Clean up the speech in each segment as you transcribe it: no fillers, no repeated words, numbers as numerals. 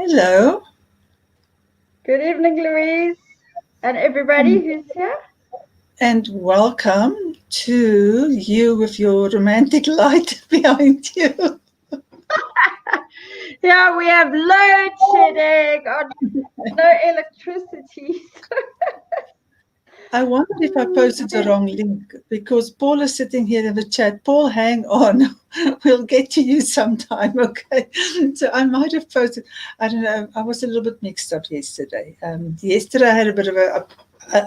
Hello, Good evening, Louise, and everybody who's here. and welcome to you with your romantic light behind you. Yeah, we have load shedding on no electricity. I wondered if I posted the wrong link because Paul is sitting here in the chat. Paul, hang on. We'll get to you sometime, okay? So I might have posted, I don't know, I was a little bit mixed up yesterday. Yesterday I had a bit of a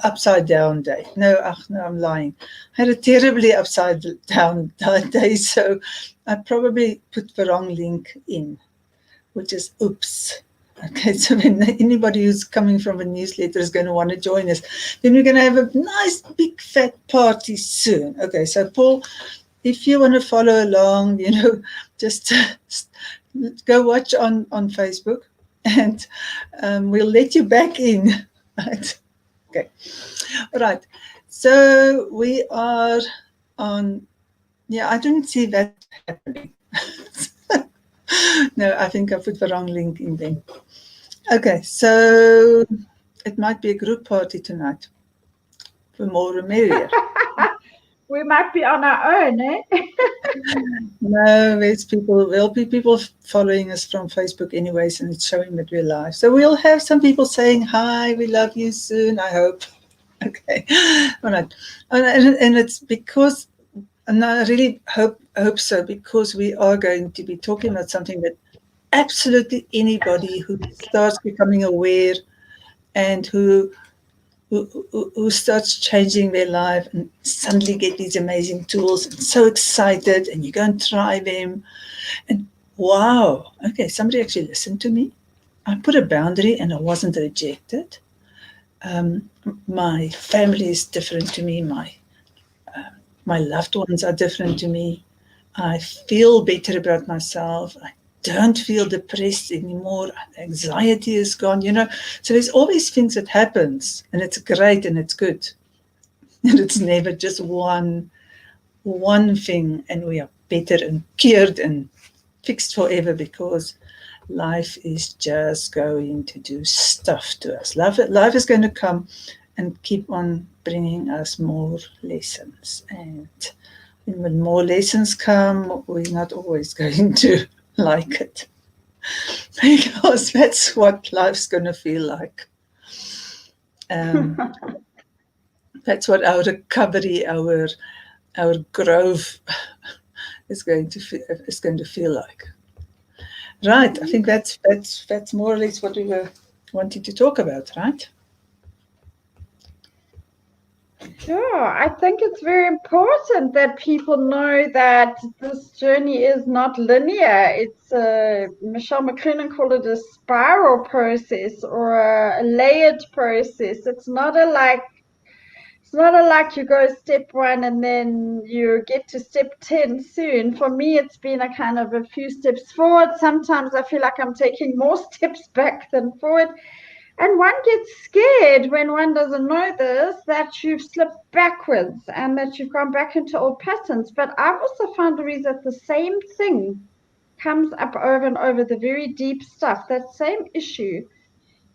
upside down day. No, I'm lying. I had a terribly upside down day, so I probably put the wrong link in, which is oops. Okay, so when anybody who's coming from a newsletter is going to want to join us, then we're going to have a nice big fat party soon. Okay, so Paul, if you want to follow along, just go watch on Facebook, and we'll let you back in. Right? Okay, all right. So we are on. Yeah, I didn't see that happening. No, I think I put the wrong link in there. Okay, so it might be a group party tonight. The more the merrier. We might be on our own, eh? No, there'll be people following us from Facebook anyways, and it's showing that we're live. So we'll have some people saying hi, we love you soon, I hope. Okay, all right. And it's because, and I really hope so, because we are going to be talking about something that absolutely anybody who starts becoming aware and who starts changing their life and suddenly get these amazing tools and so excited, and you go and try them and wow, okay, somebody actually listened to me. I put a boundary and I wasn't rejected. My family is different to me. My loved ones are different to me. I feel better about myself. I don't feel depressed anymore. Anxiety is gone. So there's all these things that happens, and it's great and it's good. And it's never just one thing, and we are better and cured and fixed forever, because life is just going to do stuff to us. Life is going to come and keep on bringing us more lessons. And when more lessons come, we're not always going to like it, because that's what life's going to feel like. That's what our recovery, our growth is going to feel like. Right. I think that's more or less what we were wanting to talk about, right? Sure. I think it's very important that people know that this journey is not linear. It's Michelle McLennan called it a spiral process or a layered process. It's not a like you go step one and then you get to step 10 soon. For me, it's been a kind of a few steps forward. Sometimes I feel like I'm taking more steps back than forward. And one gets scared when one doesn't know this, that you've slipped backwards and that you've gone back into old patterns. But I've also found, Louise, that the same thing comes up over and over, the very deep stuff, that same issue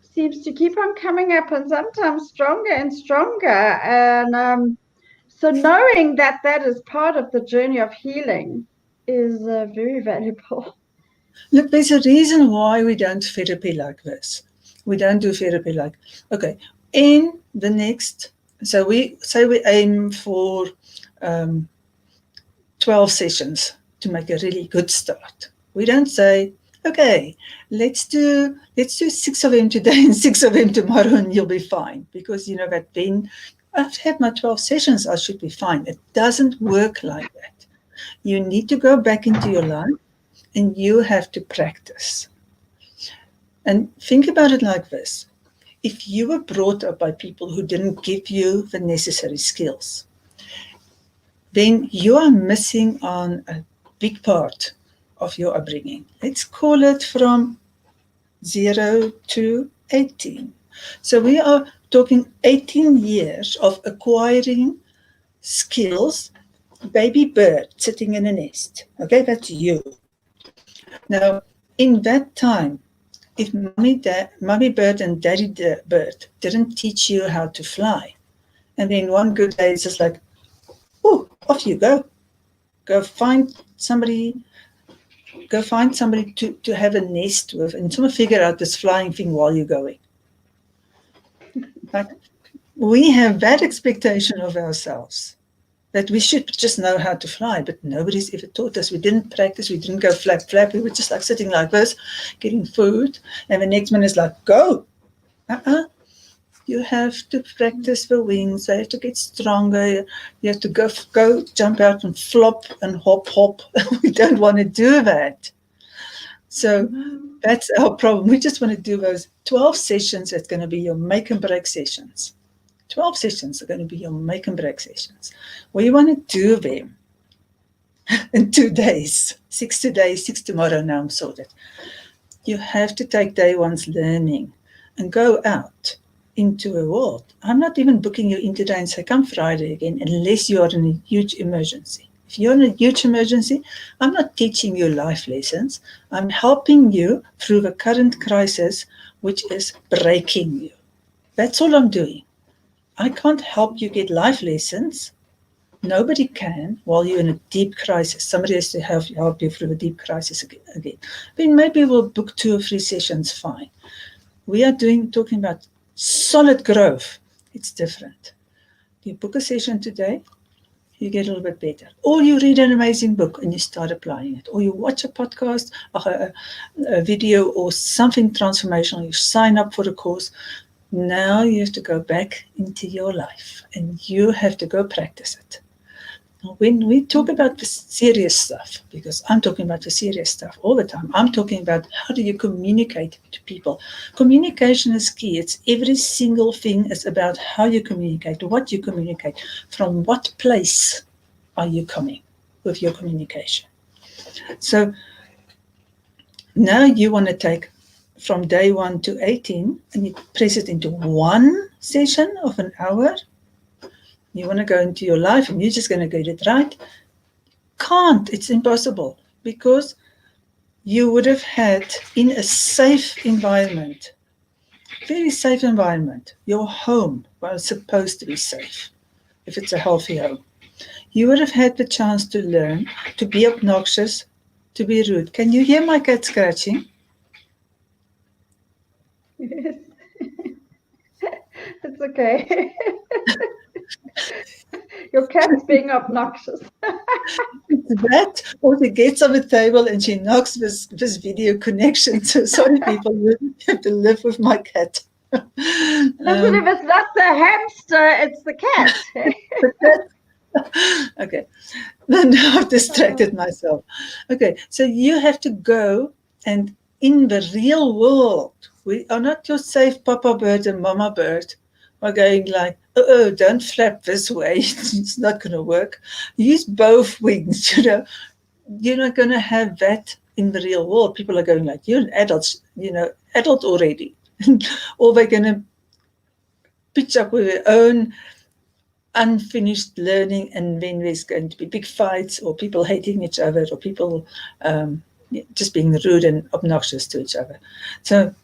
seems to keep on coming up and sometimes stronger and stronger. And so knowing that that is part of the journey of healing is very valuable. Look, there's a reason why we don't therapy like this. We don't do therapy like, okay, in the next, so we say we aim for um, 12 sessions to make a really good start. We don't say, okay, let's do 6 of them today and 6 of them tomorrow and you'll be fine. Because you know that then I've had my 12 sessions, I should be fine. It doesn't work like that. You need to go back into your life and you have to practice. And think about it like this. If you were brought up by people who didn't give you the necessary skills, then you are missing on a big part of your upbringing. Let's call it from 0 to 18. So we are talking 18 years of acquiring skills. Baby bird sitting in a nest. Okay, that's you. Now, in that time, if mommy bird and daddy bird didn't teach you how to fly, and then one good day it's just like, oh, off you go. Go find somebody to have a nest with and someone figure out this flying thing while you're going. Like, we have that expectation of ourselves that we should just know how to fly, but nobody's ever taught us. We didn't practice. We didn't go flap, flap. We were just like sitting like this, getting food. And the next minute is like, go. You have to practice the wings. They have to get stronger. You have to go jump out and flop and hop, hop. We don't want to do that. So that's our problem. We just want to do those 12 sessions. That's going to be your make and break sessions. 12 sessions are going to be your make and break sessions. We want to do them in 2 days. 6 today, 6 tomorrow. Now I'm sorted. You have to take day one's learning and go out into a world. I'm not even booking you in today and say, come Friday again, unless you are in a huge emergency. If you're in a huge emergency, I'm not teaching you life lessons. I'm helping you through the current crisis, which is breaking you. That's all I'm doing. I can't help you get life lessons. Nobody can while you're in a deep crisis. Somebody has to help you through a deep crisis again. Then maybe we'll book 2 or 3 sessions, fine. We are talking about solid growth. It's different. You book a session today, you get a little bit better. Or you read an amazing book and you start applying it. Or you watch a podcast or a video or something transformational. You sign up for a course. Now you have to go back into your life and you have to go practice it. When we talk about the serious stuff, because I'm talking about the serious stuff all the time, I'm talking about how do you communicate to people. Communication is key. It's every single thing is about how you communicate, what you communicate, from what place are you coming with your communication. So now you want to take from day 1 to 18 and you press it into one session of an hour. You want to go into your life and you're just going to get it right. Can't. It's impossible because you would have had in a safe environment, very safe environment, your home was supposed to be safe if it's a healthy home. You would have had the chance to learn, to be obnoxious, to be rude. Can you hear my cat scratching? Yes. It's okay. Your cat's being obnoxious. That, or she gets on the table and she knocks this video connection. So sorry, people, you have to live with my cat. Listen, if it's not the hamster, it's the cat. Okay, now I've distracted myself. Okay, so you have to go, and in the real world, we are not your safe papa bird and mama bird are going like, oh, don't flap this way. It's not going to work. Use both wings, You're not going to have that in the real world. People are going like, you're an adult, adult already. Or they're going to pitch up with their own unfinished learning, and then there's going to be big fights or people hating each other or people just being rude and obnoxious to each other. So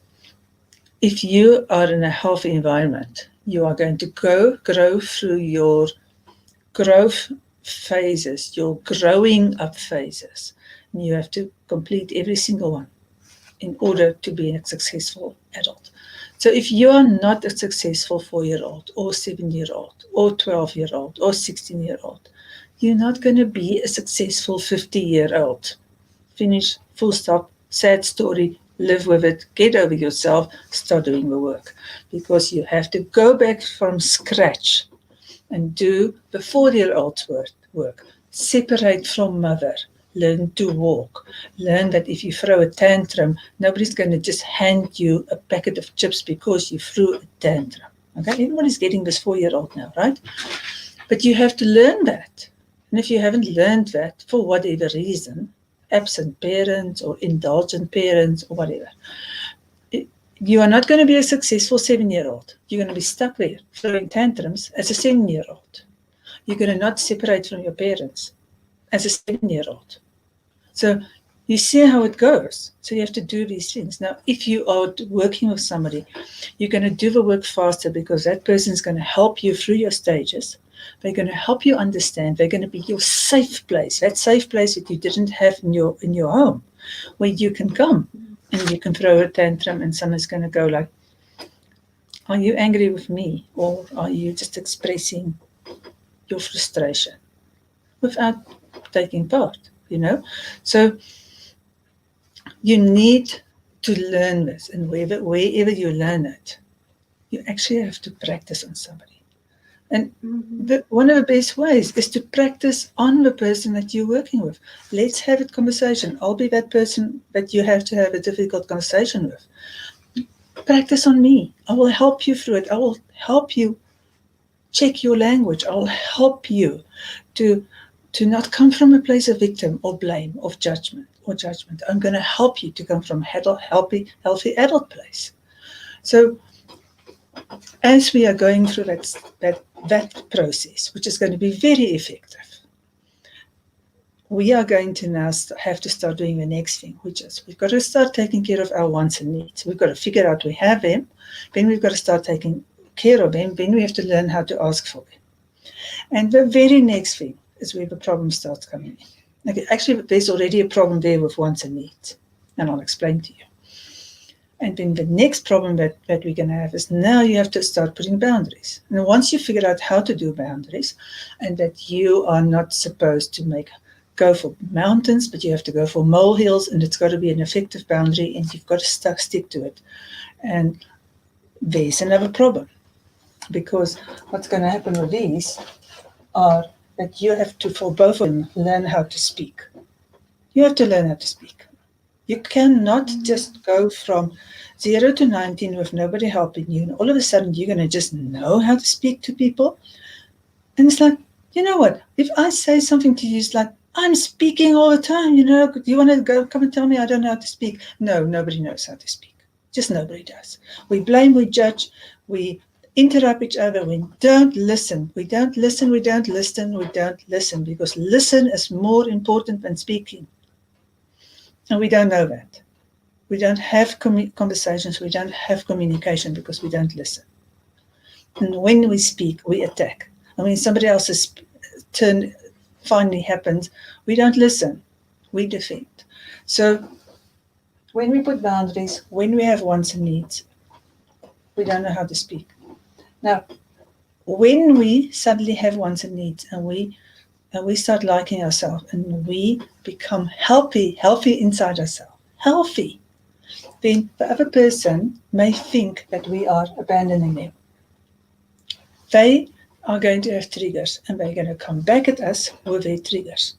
if you are in a healthy environment, you are going to grow through your growth phases, your growing up phases. And you have to complete every single one in order to be a successful adult. So if you are not a successful 4-year-old or 7-year-old or 12-year-old or 16-year-old, you're not going to be a successful 50-year-old. Finish, full stop, sad story, live with it, get over yourself, start doing the work. Because you have to go back from scratch and do the 4-year-old's work. Separate from mother. Learn to walk. Learn that if you throw a tantrum, nobody's going to just hand you a packet of chips because you threw a tantrum. Okay, everybody's getting this 4-year-old now, right? But you have to learn that. And if you haven't learned that, for whatever reason, absent parents or indulgent parents or whatever, you are not going to be a successful 7-year-old. You're going to be stuck there throwing tantrums as a 7-year-old. You're going to not separate from your parents as a 7-year-old. So You see how it goes. So you have to do these things. Now, if you are working with somebody, you're going to do the work faster because that person is going to help you through your stages. They're going to help you understand. They're going to be your safe place, that safe place that you didn't have in your home, where you can come and you can throw a tantrum and someone's going to go like, are you angry with me? Or are you just expressing your frustration without taking part, So you need to learn this, and wherever you learn it, you actually have to practice on somebody. And one of the best ways is to practice on the person that you're working with. Let's have a conversation. I'll be that person that you have to have a difficult conversation with. Practice on me. I will help you through it. I will help you check your language. I'll help you to not come from a place of victim or blame or judgment. I'm going to help you to come from a healthy adult place. So as we are going through that process, which is going to be very effective, we are going to now have to start doing the next thing, which is we've got to start taking care of our wants and needs. We've got to figure out we have them. Then we've got to start taking care of them. Then we have to learn how to ask for them. And the very next thing is where the problem starts coming in. Okay, actually, there's already a problem there with wants and needs, and I'll explain to you. And then the next problem that we're going to have is now you have to start putting boundaries. And once you figure out how to do boundaries, and that you are not supposed to go for mountains, but you have to go for molehills, and it's got to be an effective boundary, and you've got to stick to it. And there's another problem, because what's going to happen with these are that you have to, for both of them, learn how to speak. You have to learn how to speak. You cannot just go from 0 to 19 with nobody helping you, and all of a sudden you're going to just know how to speak to people. And it's like, you know what? If I say something to you, it's like, I'm speaking all the time, do you want to come and tell me I don't know how to speak? No, nobody knows how to speak. Just nobody does. We blame, we judge, we interrupt each other. We don't listen. We don't listen, because listen is more important than speaking. And we don't know that. We don't have conversations. We don't have communication because we don't listen. And when we speak, we attack. And when somebody else's turn finally happens, we don't listen. We defend. So when we put boundaries, when we have wants and needs, we don't know how to speak. Now, when we suddenly have wants and needs, and we start liking ourselves, and we become healthy inside ourselves, healthy, then the other person may think that we are abandoning them. They are going to have triggers, and they're going to come back at us with their triggers.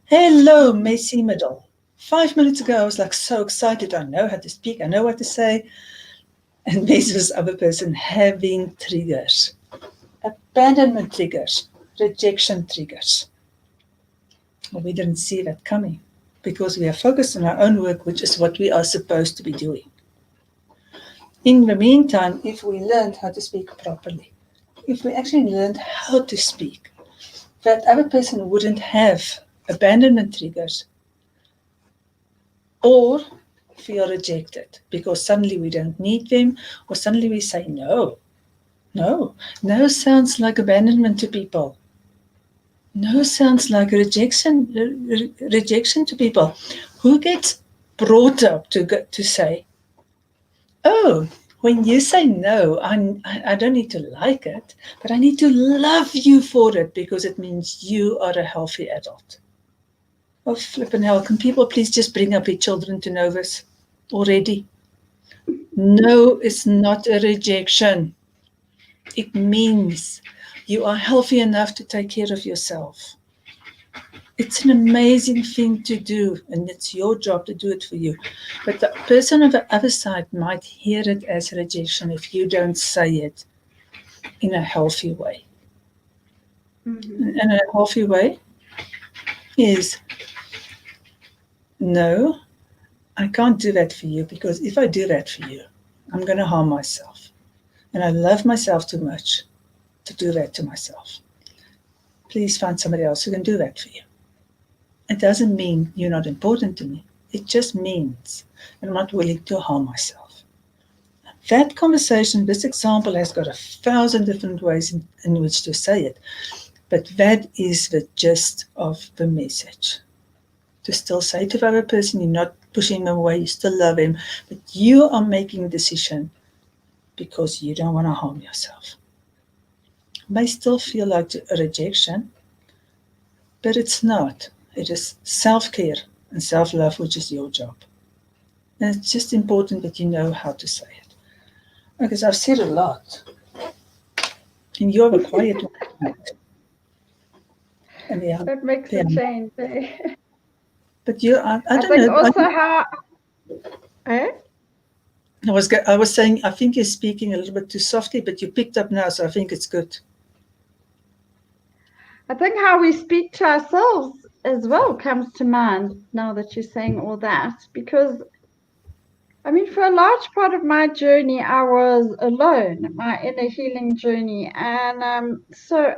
Hello, messy middle. 5 minutes ago, I was like so excited. I know how to speak. I know what to say. And there's this other person having triggers. Abandonment triggers. Rejection triggers. Well, we didn't see that coming because we are focused on our own work, which is what we are supposed to be doing. In the meantime, if we learned how to speak properly, if we actually learned how to speak, that other person wouldn't have abandonment triggers or feel rejected because suddenly we don't need them, or suddenly we say no. No sounds like abandonment to people. No sounds like rejection to people. Who gets brought up to say, oh, when you say no, I don't need to like it, but I need to love you for it because it means you are a healthy adult. Oh, flippin' hell, can people please just bring up their children to know this already? No is not a rejection. It means you are healthy enough to take care of yourself. It's an amazing thing to do, and it's your job to do it for you. But the person on the other side might hear it as rejection if you don't say it in a healthy way. Mm-hmm. And a healthy way is, no, I can't do that for you, because if I do that for you, I'm going to harm myself. And I love myself too much to do that to myself. Please find somebody else who can do that for you. It doesn't mean you're not important to me. It just means I'm not willing to harm myself. That conversation, this example has got 1,000 different ways in which to say it, but that is the gist of the message. To still say to the other person, you're not pushing him away, you still love him, but you are making a decision because you don't want to harm yourself. It may still feel like a rejection, but it's not. It is self-care and self-love, which is your job. And it's just important that you know how to say it. Because I've said a lot. And you're a quiet one. And That makes a change. Eh? But you, I don't think know. also how. Eh? I was saying, I think you're speaking a little bit too softly, but you picked up now, so I think it's good. I think how we speak to ourselves as well comes to mind now that you're saying all that, because I mean, for a large part of my journey, I was alone, my inner healing journey, and so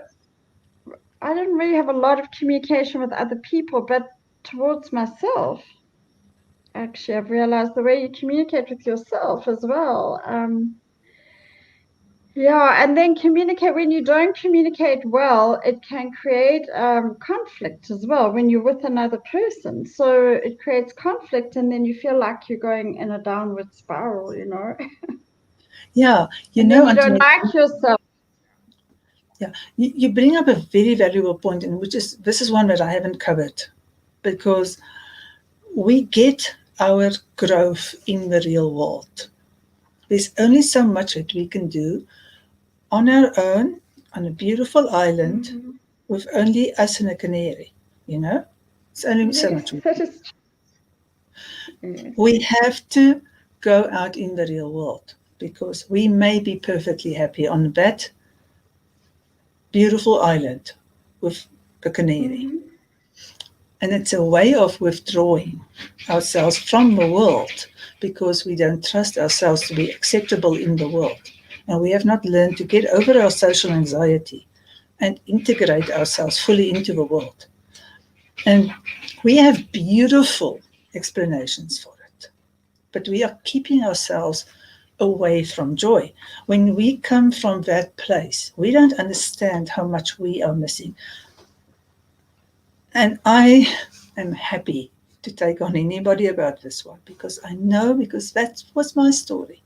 I didn't really have a lot of communication with other people, but towards myself. Actually, I've realized the way you communicate with yourself as well. Yeah, and then communicate when you don't communicate well, it can create conflict as well when you're with another person. So it creates conflict, and then you feel like you're going in a downward spiral, you know. Yeah, and then you don't like yourself. Yeah, you bring up a very valuable point, and this is one that I haven't covered, because we get our growth in the real world. There's only so much that we can do on our own on a beautiful island with only us and a canary, you know? It's only so much we can do. We have to go out in the real world, because we may be perfectly happy on that beautiful island with the canary. And it's a way of withdrawing ourselves from the world, because we don't trust ourselves to be acceptable in the world. And we have not learned to get over our social anxiety and integrate ourselves fully into the world. And we have beautiful explanations for it, but we are keeping ourselves away from joy. When we come from that place, we don't understand how much we are missing. And I am happy to take on anybody about this one, because I know, because that was my story.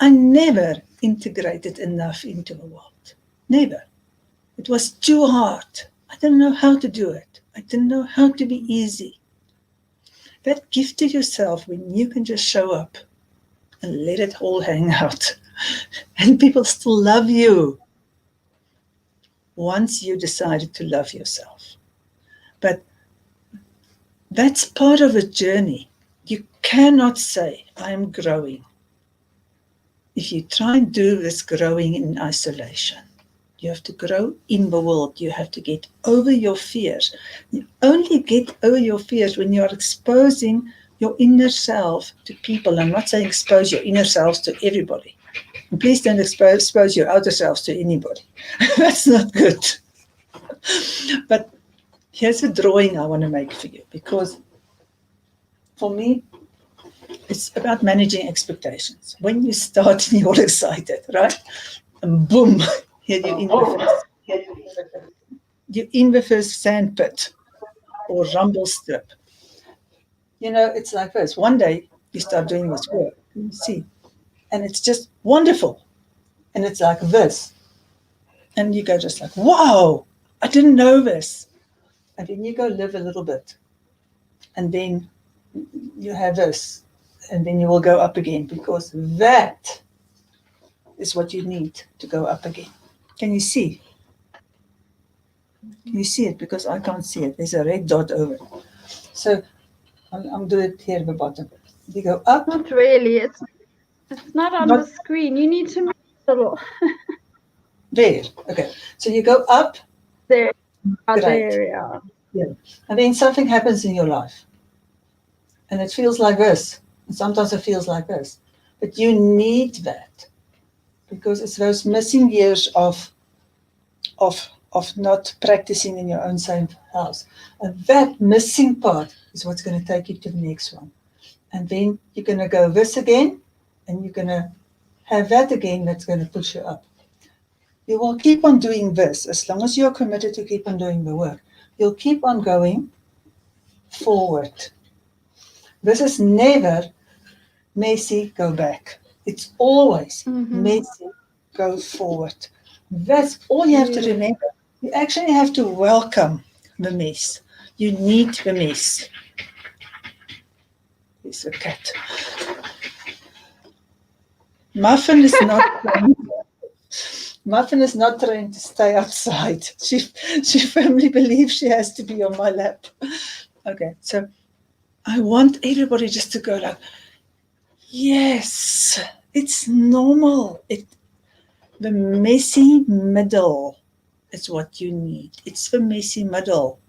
I never integrated enough into the world. Never. It was too hard. I didn't know how to do it. I didn't know how to be easy. That gift to yourself when you can just show up and let it all hang out, and people still love you once you decided to love yourself. But that's part of a journey. You cannot say, I'm growing, if you try and do this growing in isolation. You have to grow in the world. You have to get over your fears. You only get over your fears when you are exposing your inner self to people. I'm not saying expose your inner selves to everybody. And please don't expose your outer selves to anybody. That's not good. But here's a drawing I want to make for you, because for me, it's about managing expectations. When you start and you're all excited, right? And boom, here you're in the first. You're in the first sand pit or rumble strip. You know, it's like this. One day you start doing this work, you see, and it's just wonderful. And it's like this. And you go just like, wow, I didn't know this. And then you go live a little bit. And then you have this. And then you will go up again, because that is what you need to go up again. Can you see? Can you see it? Because I can't see it. There's a red dot over it. So I'm doing it here at the bottom. You go up. Not really. It's not on the screen. You need to make it a little. There. Okay. So you go up. There. There, yeah. And then something happens in your life. And it feels like this. And sometimes it feels like this. But you need that, because it's those missing years of of not practicing in your own same house. And that missing part is what's going to take you to the next one. And then you're going to go this again, and you're going to have that again that's going to push you up. You will keep on doing this as long as you're committed to keep on doing the work. You'll keep on going forward. This is never messy, go back. It's always messy, go forward. That's all you have to remember. You actually have to welcome the mess. You need the mess. There's a cat. Muffin is not trying to stay outside. She firmly believes she has to be on my lap. Okay, so I want everybody just to go like, yes, it's normal. The messy middle is what you need. It's the messy middle.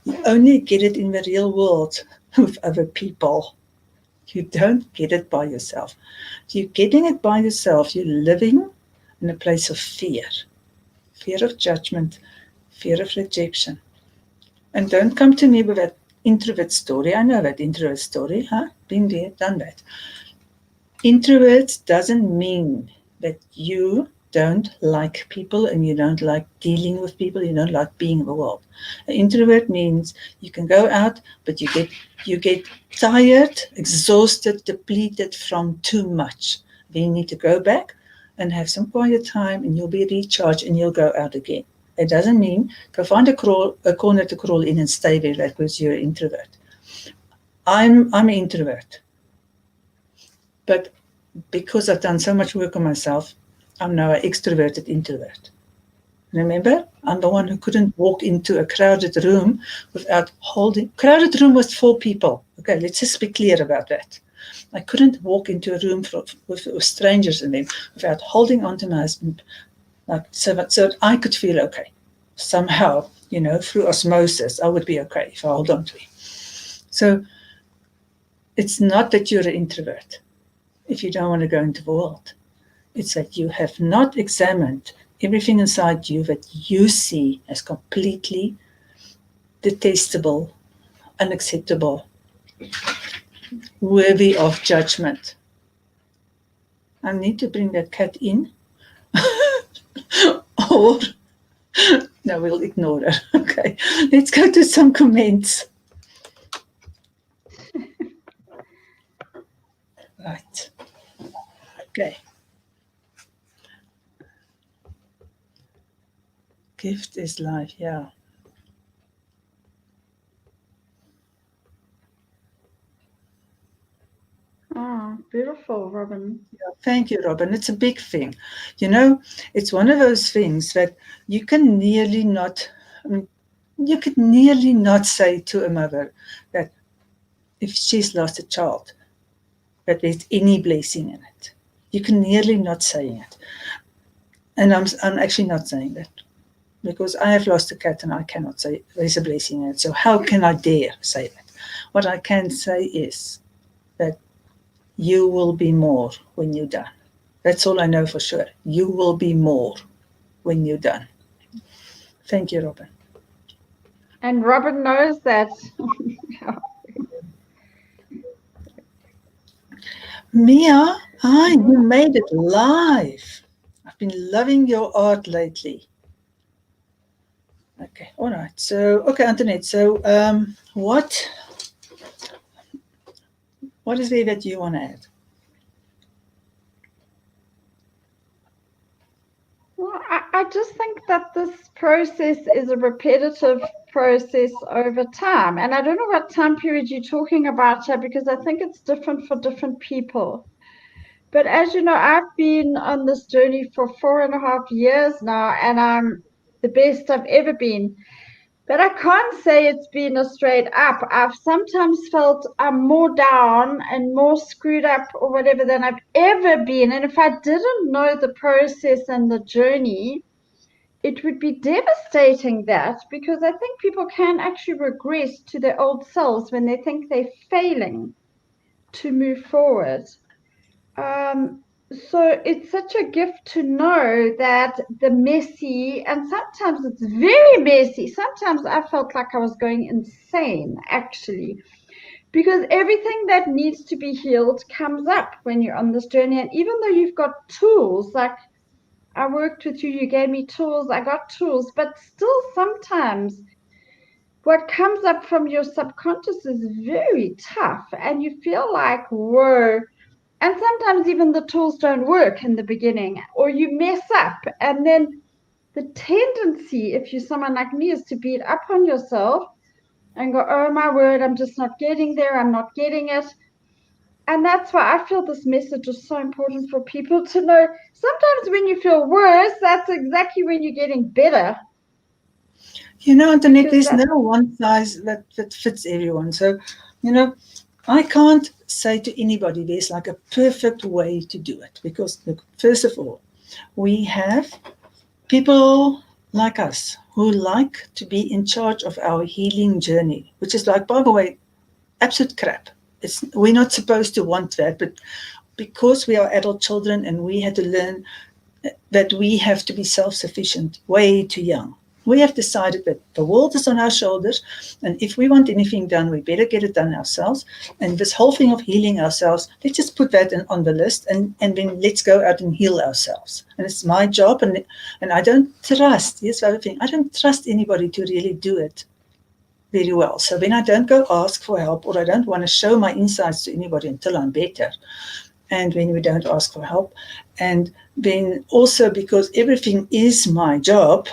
You only get it in the real world with other people. You don't get it by yourself. You're getting it by yourself. You're living in a place of fear of judgment, fear of rejection. And don't come to me with that introvert story. I know that introvert story, huh? Been there, done that. Introverts doesn't mean that you don't like people and you don't like dealing with people, you don't like being in the world. An introvert means you can go out, but you get tired, exhausted, depleted from too much. Then you need to go back and have some quiet time, and you'll be recharged, and you'll go out again. It doesn't mean go find a corner to crawl in and stay there because you're an introvert. I'm an introvert, but because I've done so much work on myself, I'm now an extroverted introvert. Remember, I'm the one who couldn't walk into a crowded room without holding. Crowded room was 4 people. Okay, let's just be clear about that. I couldn't walk into a room with strangers in them without holding on to my husband, like so that I could feel okay. Somehow, through osmosis, I would be okay if I hold on to him. So it's not that you're an introvert if you don't want to go into the world. It's that you have not examined everything inside you that you see as completely detestable, unacceptable, worthy of judgment. I need to bring that cat in, or no, we'll ignore her. Okay, let's go to some comments. Right. Okay. Gift is life, yeah. Oh, beautiful, Robin. Yeah, thank you, Robin. It's a big thing. It's one of those things that you can nearly not, you could nearly not say to a mother that if she's lost a child, that there's any blessing in it. You can nearly not say it. And I'm actually not saying that because I have lost a cat and I cannot say there's a blessing in it. So how can I dare say that? What I can say is that you will be more when you're done. That's all I know for sure. You will be more when you're done. Thank you, Robin. And Robin knows that. Mia, you made it live. I've been loving your art lately. Okay, all right. So, okay, Antoinette. So, what is there that you want to add? Well, I just think that this process is a repetitive process over time. And I don't know what time period you're talking about here because I think it's different for different people. But as you know, I've been on this journey for 4.5 years now, and I'm the best I've ever been. But I can't say it's been a straight up. I've sometimes felt I'm more down and more screwed up or whatever than I've ever been. And if I didn't know the process and the journey, it would be devastating that because I think people can actually regress to their old selves when they think they're failing to move forward. So it's such a gift to know that the messy, and sometimes it's very messy. Sometimes I felt like I was going insane, actually, because everything that needs to be healed comes up when you're on this journey. And even though you've got tools, like I worked with you, you gave me tools, I got tools, but still sometimes what comes up from your subconscious is very tough, and you feel like, whoa. And sometimes even the tools don't work in the beginning, or you mess up. And then the tendency, if you're someone like me, is to beat up on yourself and go, oh my word, I'm just not getting there, I'm not getting it. And that's why I feel this message is so important for people to know. Sometimes when you feel worse, that's exactly when you're getting better. Antoinette, there's no one size that fits everyone. So, I can't say to anybody there's like a perfect way to do it because, look, first of all, we have people like us who like to be in charge of our healing journey, which is like, by the way, absolute crap. We're not supposed to want that, but because we are adult children and we had to learn that we have to be self-sufficient way too young. We have decided that the world is on our shoulders, and if we want anything done, we better get it done ourselves. And this whole thing of healing ourselves, let's just put that on the list, and then let's go out and heal ourselves. And it's my job, and I don't trust, here's the other thing, I don't trust anybody to really do it very well. So then I don't go ask for help, or I don't want to show my insights to anybody until I'm better. And when we don't ask for help. And then also because everything is my job,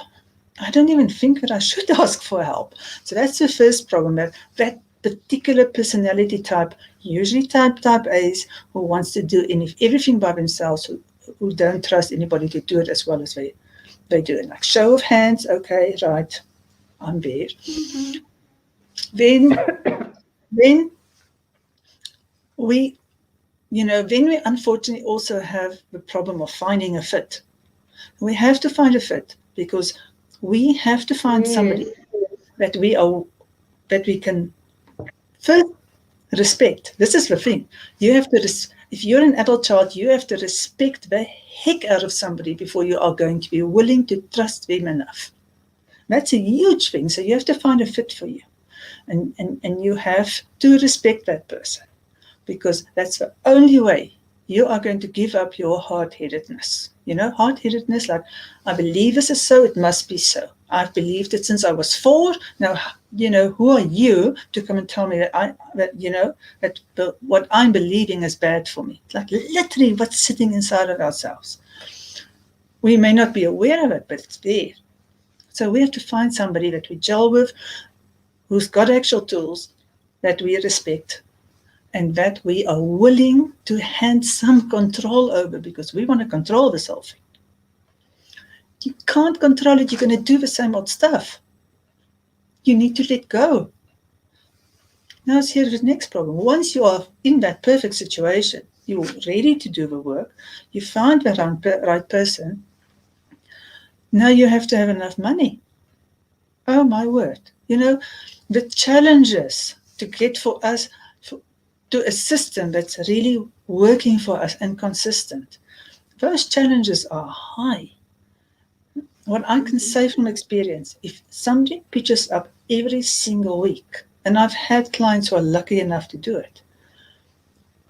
I don't even think that I should ask for help. So that's the first problem, that particular personality type, usually type A's, who wants to do everything by themselves, who don't trust anybody to do it as well as they do it. Like show of hands, okay, right, I'm there. Mm-hmm. Then we then we unfortunately also have the problem of finding a fit. We have to find a fit because we have to find somebody that we can first respect. This is the thing. You have to, if you're an adult child, you have to respect the heck out of somebody before you are going to be willing to trust them enough. That's a huge thing. So you have to find a fit for you. And you have to respect that person, because that's the only way you are going to give up your hard-headedness. Hard-headedness, like, I believe this is so, it must be so. I've believed it since I was 4. Now, who are you to come and tell me that what I'm believing is bad for me? Like literally what's sitting inside of ourselves. We may not be aware of it, but it's there. So we have to find somebody that we gel with, who's got actual tools that we respect, and that we are willing to hand some control over, because we want to control this whole thing. You can't control it. You're going to do the same old stuff. You need to let go. Now, here's the next problem. Once you are in that perfect situation, you're ready to do the work, you found the right person, now you have to have enough money. Oh, my word. The challenges to get for us to a system that's really working for us and consistent, those challenges are high. What I can say from experience, if somebody pitches up every single week, and I've had clients who are lucky enough to do it,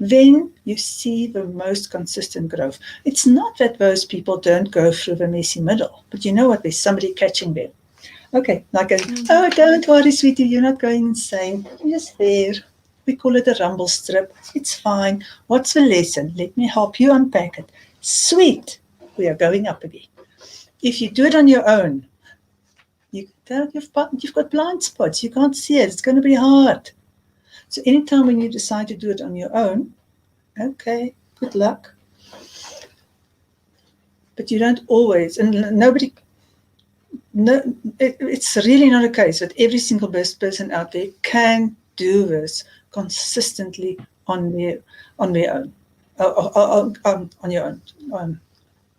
then you see the most consistent growth. It's not that those people don't go through the messy middle, but you know what? There's somebody catching them. Okay, like oh, don't worry, sweetie, you're not going insane. You're just there. We call it a rumble strip. It's fine. What's the lesson? Let me help you unpack it. Sweet. We are going up again. If you do it on your own, you've got blind spots. You can't see it. It's going to be hard. So anytime when you decide to do it on your own, okay, good luck. But you don't always, and nobody, no, it's really not a case that every single best person out there can do this consistently on their own, on your own,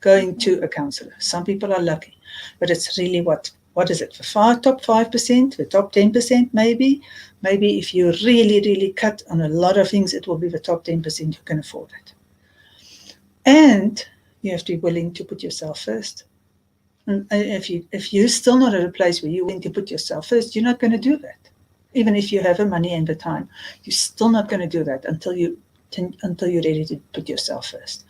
going to a counselor. Some people are lucky, but it's really what is it? The top 5%, the top 10%, maybe. Maybe if you really, really cut on a lot of things, it will be the top 10% who can afford it. And you have to be willing to put yourself first. And if you're still not at a place where you're willing to put yourself first, you're not going to do that. Even if you have the money and the time, you're still not going to do that until you're ready to put yourself first.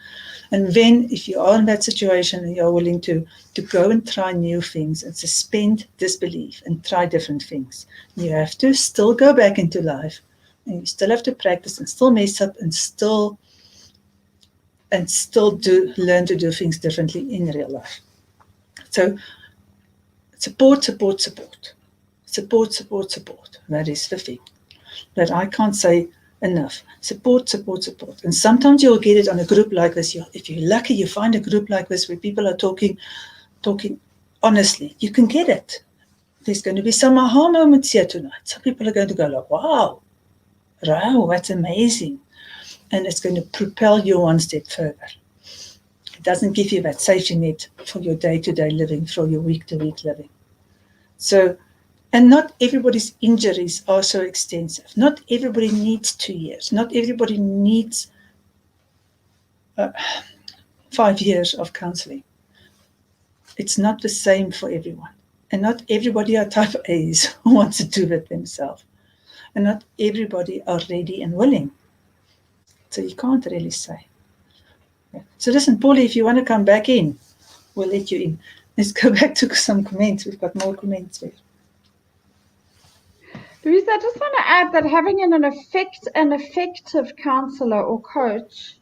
And then, if you are in that situation and you're willing to go and try new things and suspend disbelief and try different things, you have to still go back into life, and you still have to practice and still mess up and still learn to do things differently in real life. So support. That is the thing that I can't say enough. Support. And sometimes you'll get it on a group like this. If you're lucky, you find a group like this where people are talking honestly. You can get it. There's going to be some aha moments here tonight. Some people are going to go like, wow, that's amazing. And it's going to propel you one step further. It doesn't give you that safety net for your day-to-day living, for your week-to-week living. So, and not everybody's injuries are so extensive. Not everybody needs 2 years. Not everybody needs 5 years of counseling. It's not the same for everyone. And not everybody are type A's who want to do it themselves. And not everybody are ready and willing. So you can't really say. Yeah. So listen, Paulie, if you want to come back in, we'll let you in. Let's go back to some comments. We've got more comments there. Louise, I just want to add that having an effective counselor or coach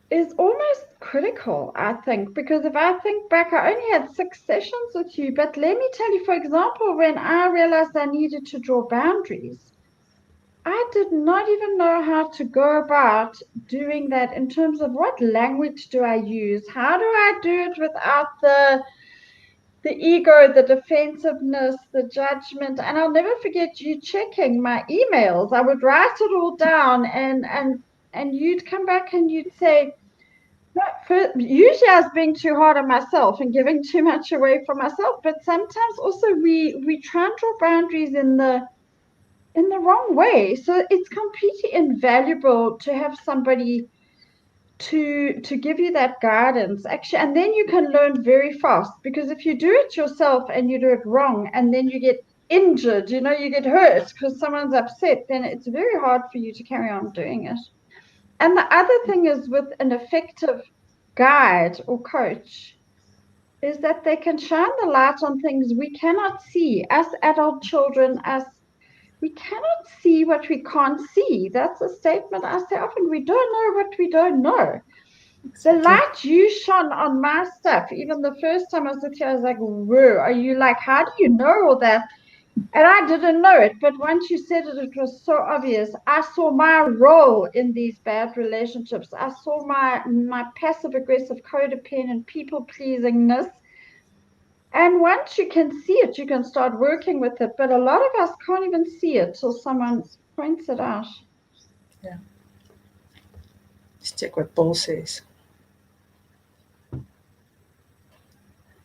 is almost critical, I think, because if I think back, I only had 6 sessions with you, but let me tell you, for example, when I realized I needed to draw boundaries, I did not even know how to go about doing that in terms of what language do I use? How do I do it without the ego, the defensiveness, the judgment? And I'll never forget you checking my emails. I would write it all down and you'd come back and you'd say, no, usually I was being too hard on myself and giving too much away from myself, but sometimes also we try and draw boundaries in the wrong way. So it's completely invaluable to have somebody to give you that guidance, actually, and then you can learn very fast, because if you do it yourself and you do it wrong and then you get injured, you get hurt because someone's upset, then it's very hard for you to carry on doing it. And the other thing is, with an effective guide or coach, is that they can shine the light on things we cannot see. As adult children, we cannot see what we can't see. That's a statement I say often. We don't know what we don't know. Exactly. The light you shone on my stuff, even the first time I was with you, I was like, whoa, are you like, how do you know all that? And I didn't know it, but once you said it, it was so obvious. I saw my role in these bad relationships. I saw my passive-aggressive, codependent, people-pleasingness. And once you can see it, you can start working with it. But a lot of us can't even see it till someone points it out. Yeah. Let's check what Paul says.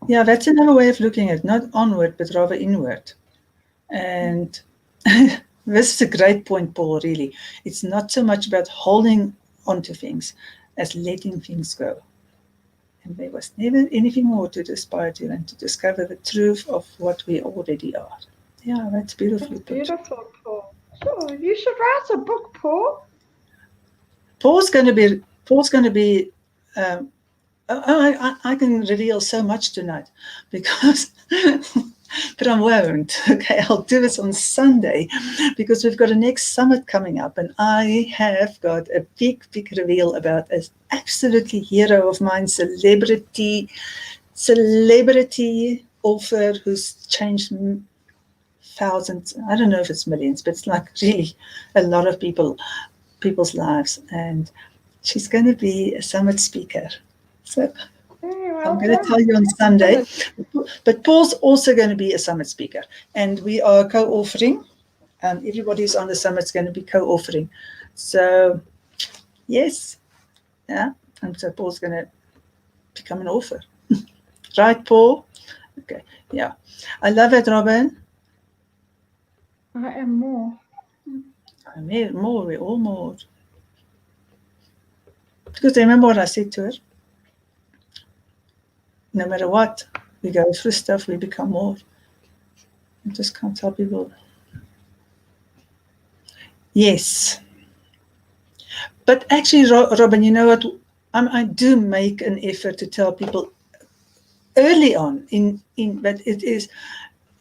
Yeah, that's another way of looking at it, not onward, but rather inward. And this is a great point, Paul, really. It's not so much about holding onto things as letting things go. And there was never anything more to aspire to than to discover the truth of what we already are. Yeah, that's beautifully put. Beautiful, Paul. Sure, you should write a book, Paul. Paul's going to be I can reveal so much tonight because, but I won't. Okay, I'll do this on Sunday because we've got a next summit coming up, and I have got a big reveal about an absolutely hero of mine, celebrity author who's changed thousands. I don't know if it's millions, but it's like really a lot of people's lives, and she's going to be a summit speaker. So I'm going to tell you on Sunday. But Paul's also going to be a summit speaker. And we are co-authoring. Everybody's on the summit's going to be co-authoring. So, yes. Yeah. And so Paul's going to become an author. Right, Paul? Okay. Yeah. I love it, Robin. I am more. I'm more. We're all more. Because remember what I said to her? No matter what, we go through stuff, we become more. I just can't tell people. Yes. But actually, Robin, you know what? I do make an effort to tell people early on, but it is,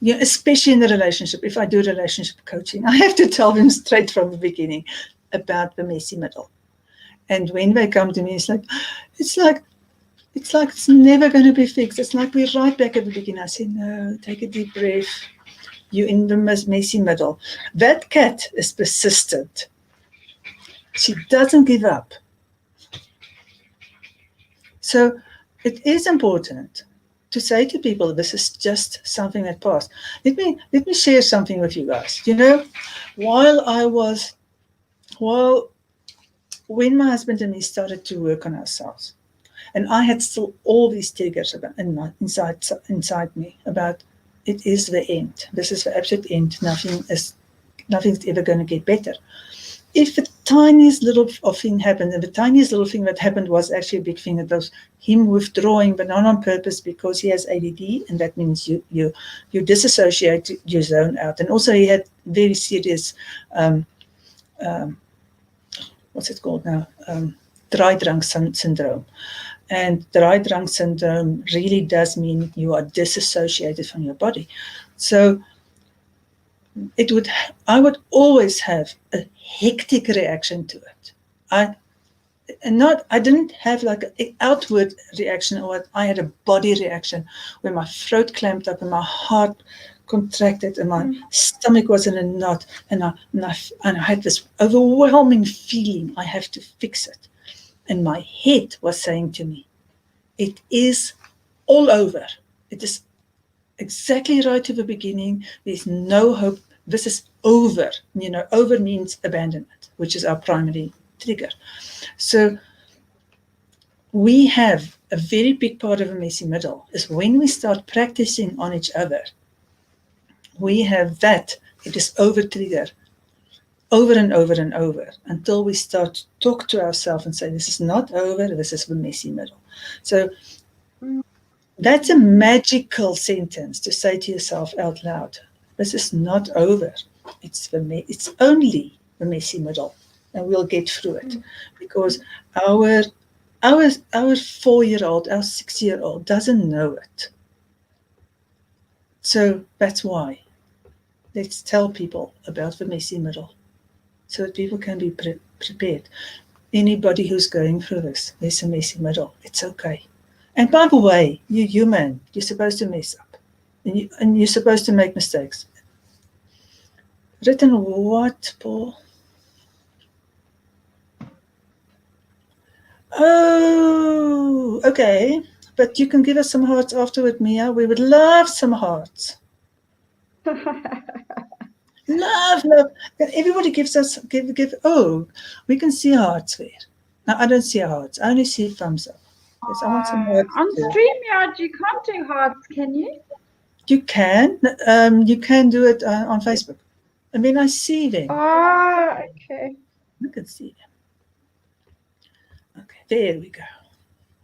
especially in the relationship. If I do relationship coaching, I have to tell them straight from the beginning about the messy middle. And when they come to me, it's like it's never going to be fixed. It's like we're right back at the beginning. I say, no, take a deep breath. You're in the messy middle. That cat is persistent. She doesn't give up. So it is important to say to people, this is just something that passed. Let me share something with you guys. When my husband and me started to work on ourselves, and I had still all these triggers inside me about it is the end. This is the absolute end. Nothing's ever going to get better. If the tiniest little thing happened, and the tiniest little thing that happened was actually a big thing, it was him withdrawing, but not on purpose, because he has ADD, and that means you disassociate, you zone out. And also he had very serious, what's it called now? Draaidrang syndrome. And draaidrang syndrome really does mean you are disassociated from your body. So I would always have a hectic reaction to it. I didn't have like an outward reaction, or I had a body reaction where my throat clamped up and my heart contracted and my stomach was in a knot, and I had this overwhelming feeling I have to fix it. And my head was saying to me, it is all over. It is exactly right to the beginning. There's no hope. This is over. Over means abandonment, which is our primary trigger. So we have a very big part of a messy middle is when we start practicing on each other. We have that. It is over trigger over and over and over until we start to talk to ourselves and say, this is not over, this is the messy middle. So that's a magical sentence to say to yourself out loud. This is not over. It's only the messy middle, and we'll get through it, because our 4-year-old, our 6-year-old doesn't know it. So that's why. Let's tell people about the messy middle, so that people can be prepared. Anybody who's going through this, there's a messy middle. It's okay. And by the way, you're human. You're supposed to mess up. And you're supposed to make mistakes. Written what, Paul? Oh, okay. But you can give us some hearts afterward, Mia. We would love some hearts. Love. Everybody gives us, oh, we can see hearts there. Now, I don't see hearts. I only see thumbs up. Yes, I want some hearts On too. StreamYard, you can't do hearts, can you? You can. You can do it on Facebook. I mean, I see them. Oh, okay. I can see them. Okay, there we go.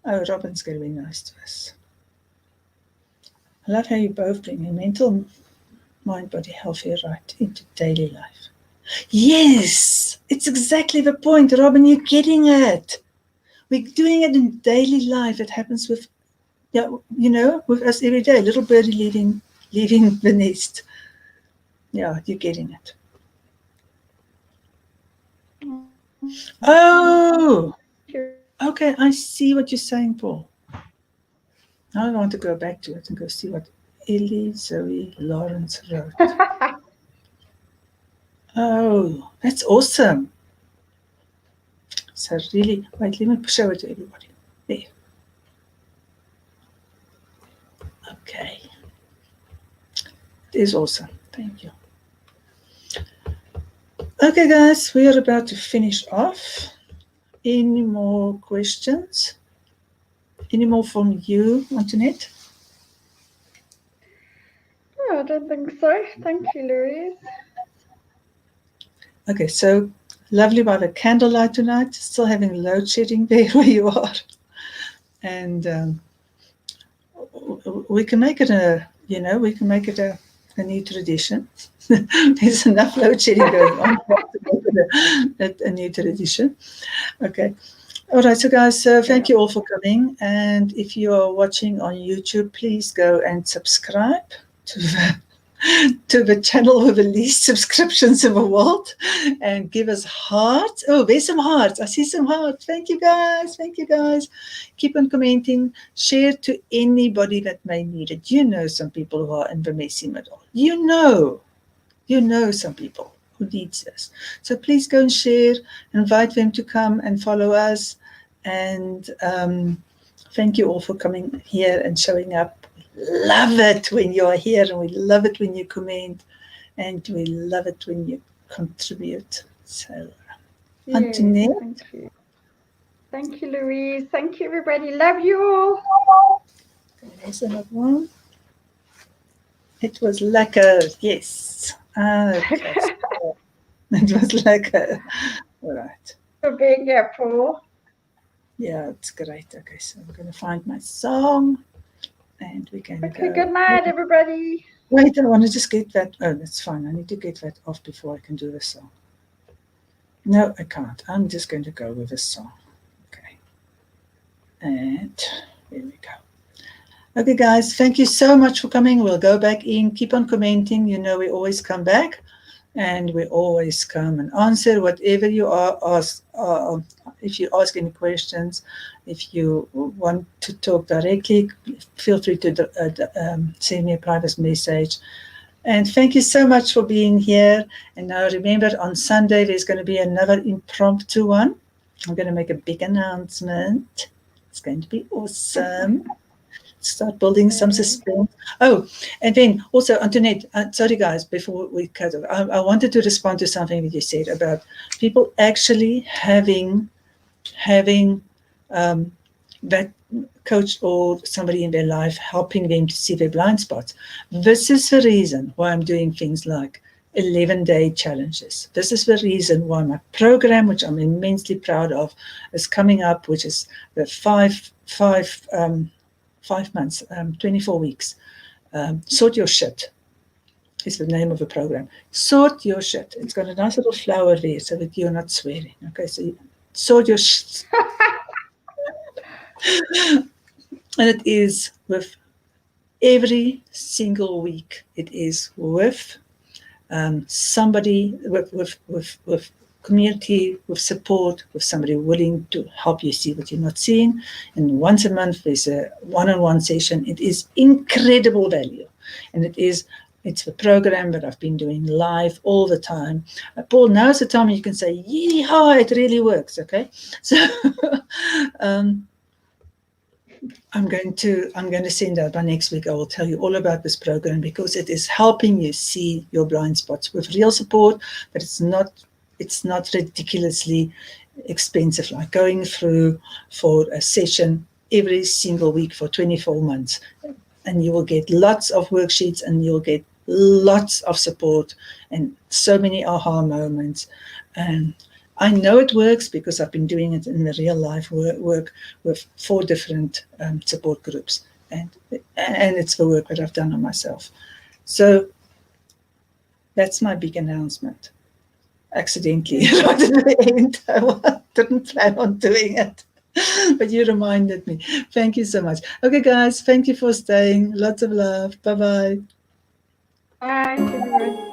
Oh, Robin's going to be nice to us. I love how you both bring your mental, mind, body, healthy right into daily life. Yes, it's exactly the point, Robin. You're getting it. We're doing it in daily life. It happens with, with us every day. Little birdie leaving the nest. Yeah, you're getting it. Oh, okay. I see what you're saying, Paul. Now I want to go back to it and go see what Ellie Zoe Lawrence wrote. Oh, that's awesome. So really, wait, let me show it to everybody. There. Okay. It is awesome. Thank you. Okay, guys, we are about to finish off. Any more questions? Any more from you, Antoinette? No, I don't think so. Thank you, Louise. Okay, so lovely by the candlelight tonight, still having load shedding there where you are. And we can make it we can make it a new tradition. There's enough load shedding going on to make it a new tradition. Okay. All right, so guys, thank you all for coming. And if you are watching on YouTube, please go and subscribe to the channel with the least subscriptions in the world, and give us hearts. Oh, there's some hearts. I see some hearts. Thank you guys. Thank you guys. Keep on commenting. Share to anybody that may need it. You know some people who are in the messy middle. You know some people who needs this. So please go and share, invite them to come and follow us. And thank you all for coming here and showing up. We love it when you are here, and we love it when you comment, and we love it when you contribute. So, Antoinette. Thank you. Thank you, Louise. Thank you, everybody. Love you all. There's another one. It was lekker. Yes. Okay. It was lekker. All right. For being here, Paul. Yeah, it's great. Okay, so I'm going to find my song, and we can Okay, go. good night, everybody. Wait, I want to just get that. Oh, that's fine. I need to get that off before I can do the song. No, I can't. I'm just going to go with this song. Okay. And here we go. Okay, guys, thank you so much for coming. We'll go back in. Keep on commenting. You know we always come back, and we always come and answer whatever you are asked. If you ask any questions, if you want to talk directly, feel free to send me a private message. And thank you so much for being here. And now remember, on Sunday, there's going to be another impromptu one. I'm going to make a big announcement. It's going to be awesome. Start building some suspense. Oh, and then also, Antoinette, sorry guys, before we cut off, I wanted to respond to something that you said about people actually having that coach or somebody in their life helping them to see their blind spots. This is the reason why I'm doing things like 11-day challenges. This is the reason why my program, which I'm immensely proud of, is coming up, which is the 5 months, 24 weeks. Sort Your Shit is the name of the program. Sort Your Shit. It's got a nice little flower there so that you're not swearing. Okay, so sort your shit. And it is with every single week. It is with somebody, with community, with support, with somebody willing to help you see what you're not seeing. And once a month, there's a one-on-one session. It is incredible value. And it's the program that I've been doing live all the time. Paul, now's the time you can say, yeehaw, it really works, okay? So I'm going to send out by next week. I will tell you all about this program because it is helping you see your blind spots with real support, but it's not ridiculously expensive, like going through for a session every single week for 24 months. And you will get lots of worksheets, and you'll get lots of support and so many aha moments. And I know it works because I've been doing it in the real life work with 4 different support groups. And it's the work that I've done on myself. So that's my big announcement. Accidentally, right at the end. I didn't plan on doing it, but you reminded me. Thank you so much. Okay, guys, thank you for staying. Lots of love. Bye-bye. Bye, everybody.